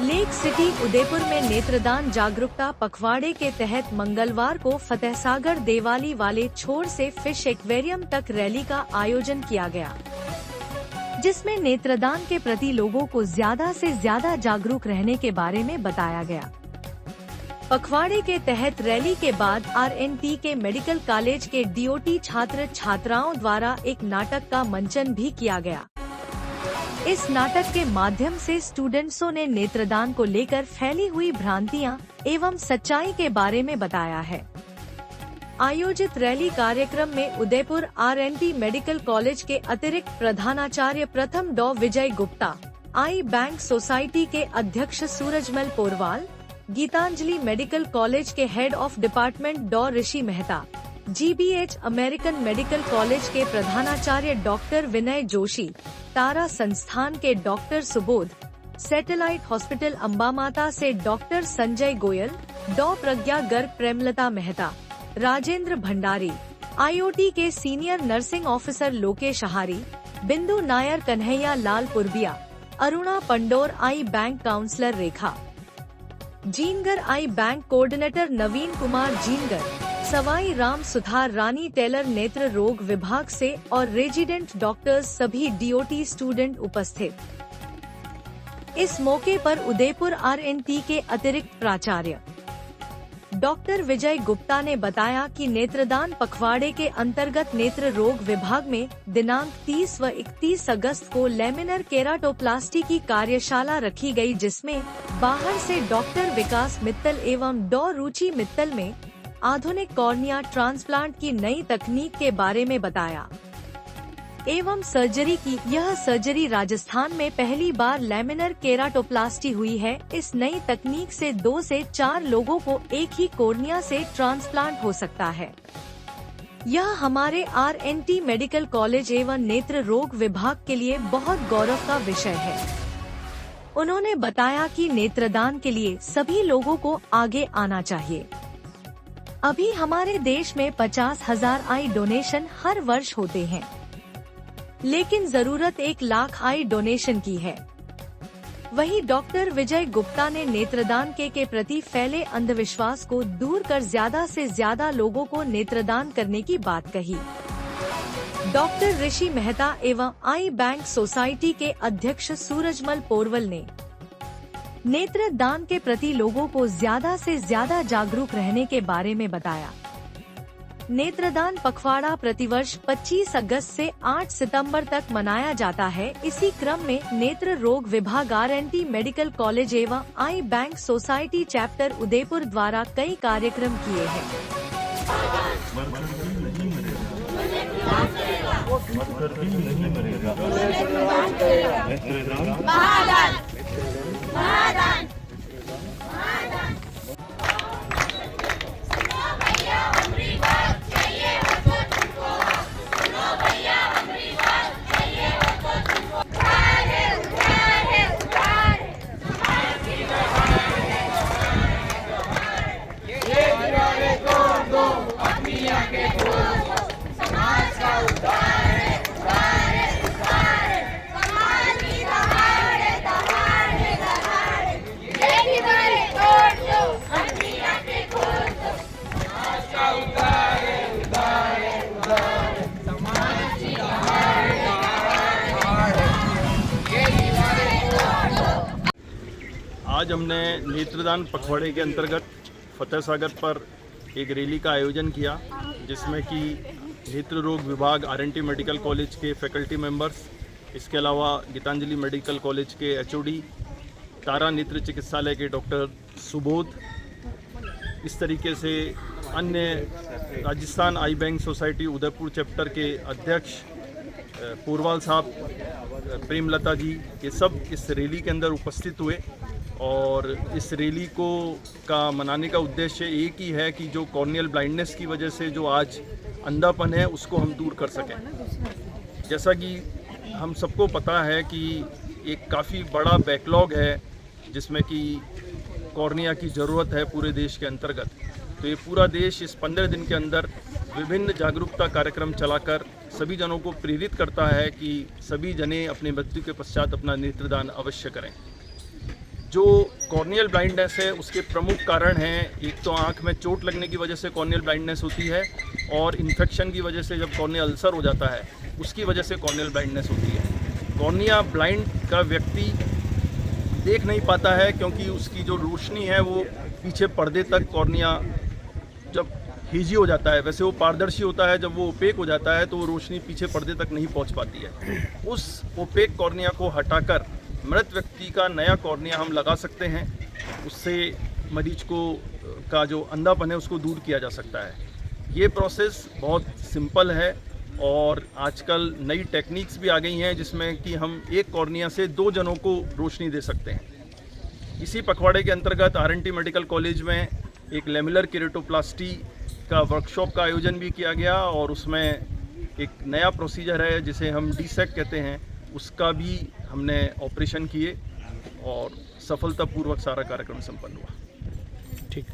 Lake city Udaipur में नेत्रदान जागरूकता पखवाड़े के तहत मंगलवार को फतेहसागर देवाली वाले छोर से फिश एक्वेरियम तक रैली का आयोजन किया गया, जिसमें नेत्रदान के प्रति लोगों को ज्यादा से ज्यादा जागरूक रहने के बारे में बताया गया। पखवाड़े के तहत रैली के बाद RNT के मेडिकल कॉलेज के DOT छात्र छात्राओं द्वारा एक नाटक का मंचन भी किया गया। इस नाटक के माध्यम से स्टूडेंट्सों ने नेत्रदान को लेकर फैली हुई भ्रांतियां एवं सच्चाई के बारे में बताया है। आयोजित रैली कार्यक्रम में उदयपुर RNT मेडिकल कॉलेज के अतिरिक्त प्रधानाचार्य प्रथम डॉ Vijay Gupta, eye bank society के अध्यक्ष सूरजमल पोरवाल, गीतांजलि मेडिकल कॉलेज के हेड ऑफ डिपार्टमेंट डॉ Rishi Mehta, GBH American medical college के प्रधानाचार्य डॉक्टर विनय जोशी, तारा संस्थान के doctor Subodh, satellite hospital Ambamata से डॉक्टर संजय गोयल, डॉ प्रज्ञा गर्ग, प्रेमलता मेहता, राजेंद्र भंडारी, IOT के senior nursing officer Lokesh Ahari, Bindu Nair, Kanhaiya Lal Purbiya, Aruna Pandor, eye bank counsellor Rekha Jingar, आई बैंक कोऑर्डिनेटर नवीन कुमार जीनगर, सवाई राम सुधार, रानी टेलर, नेत्र रोग विभाग से और रेजिडेंट डॉक्टर्स सभी DOT स्टूडेंट उपस्थित। इस मौके पर उदयपुर RNT के अतिरिक्त प्राचार्य डॉक्टर विजय गुप्ता ने बताया कि नेत्रदान पखवाड़े के अंतर्गत नेत्र रोग विभाग में दिनांक 30 व 31 अगस्त को लेमिनर केराटोप्लास्टी की कार्यशाला रखी गई, जिसमें बाहर से डॉक्टर विकास मित्तल एवं डॉ रुचि मित्तल में आधुनिक कॉर्निया ट्रांसप्लांट की नई तकनीक के बारे में बताया एवं सर्जरी की। यह सर्जरी राजस्थान में पहली बार लेमिनर केराटोप्लास्टी हुई है। इस नई तकनीक से 2 से 4 लोगों को एक ही कॉर्निया से ट्रांसप्लांट हो सकता है। यह हमारे RNT मेडिकल कॉलेज एवं नेत्र रोग विभाग के लिए बहुत गौरव का विषय है। उन्होंने बताया कि नेत्रदान के लिए सभी लोगों को आगे आना चाहिए। अभी हमारे देश में 50,000 आई डोनेशन हर वर्ष होते हैं, लेकिन जरूरत 1 लाख आई डोनेशन की है। वहीं डॉक्टर विजय गुप्ता ने नेत्रदान के प्रति फैले अंधविश्वास को दूर कर ज्यादा से ज्यादा लोगों को नेत्रदान करने की बात कही। डॉक्टर ऋषि मेहता एवं आई बैंक सोसाइटी के अध्यक्ष सूरजमल पोरवल ने नेत्रदान के प्रति लोगों को ज्यादा से ज्यादा जागरूक रहने के बारे में बताया। नेत्रदान पखवाड़ा प्रतिवर्ष 25 अगस्त से 8 सितंबर तक मनाया जाता है। इसी क्रम में नेत्र रोग विभाग RNT मेडिकल कॉलेज एवं आई बैंक सोसाइटी चैप्टर उदयपुर द्वारा कई कार्यक्रम किए हैं। आज हमने नेत्रदान पखवाड़े के अंतर्गत फतेहसागर पर एक रैली का आयोजन किया, जिसमें कि नेत्र रोग विभाग RNT मेडिकल कॉलेज के फैकल्टी मेंबर्स, इसके अलावा गीतांजलि मेडिकल कॉलेज के HOD, तारा नेत्र चिकित्सालय के डॉक्टर सुबोध, इस तरीके से अन्य राजस्थान आई बैंक सोसाइटी उदयपुर चैप्टर के अध्यक्ष पोरवाल साहब, प्रेमलता जी, ये सब इस रैली के अंदर उपस्थित हुए। और इस रैली को मनाने का उद्देश्य एक ही है कि जो कॉर्नियल ब्लाइंडनेस की वजह से जो आज अंधापन है उसको हम दूर कर सकें। जैसा कि हम सबको पता है कि एक काफ़ी बड़ा बैकलॉग है जिसमें कि कॉर्निया की ज़रूरत है पूरे देश के अंतर्गत। तो ये पूरा देश इस 15 दिन के अंदर विभिन्न जागरूकता कार्यक्रम चलाकर सभी जनों को प्रेरित करता है कि सभी जने अपने मृत्यु के पश्चात अपना नेत्रदान अवश्य करें। जो कॉर्नियल ब्लाइंडनेस है उसके प्रमुख कारण हैं, एक तो आँख में चोट लगने की वजह से कॉर्नियल ब्लाइंडनेस होती है, और इन्फेक्शन की वजह से जब कॉर्नियल अल्सर हो जाता है उसकी वजह से कॉर्नियल ब्लाइंडनेस होती है। कॉर्निया ब्लाइंड का व्यक्ति देख नहीं पाता है क्योंकि उसकी जो रोशनी है वो पीछे पर्दे तक, कॉर्निया जब हेजी हो जाता है, वैसे वो पारदर्शी होता है, जब वो ओपेक हो जाता है तो वो रोशनी पीछे पर्दे तक नहीं पहुंच पाती है। उस ओपेक कॉर्निया को हटाकर मृत व्यक्ति का नया कॉर्निया हम लगा सकते हैं, उससे मरीज को का जो अंधापन है उसको दूर किया जा सकता है। ये प्रोसेस बहुत सिंपल है और आजकल नई टेक्निक्स भी आ गई हैं जिसमें कि हम एक कॉर्निया से 2 जनों को रोशनी दे सकते हैं। इसी पखवाड़े के अंतर्गत आरएनटी मेडिकल कॉलेज में एक लेमिलर केरेटोप्लास्टी का वर्कशॉप का आयोजन भी किया गया और उसमें एक नया प्रोसीजर है जिसे हम डीसेक कहते हैं, उसका भी हमने ऑपरेशन किए और सफलतापूर्वक सारा कार्यक्रम संपन्न हुआ। ठीक।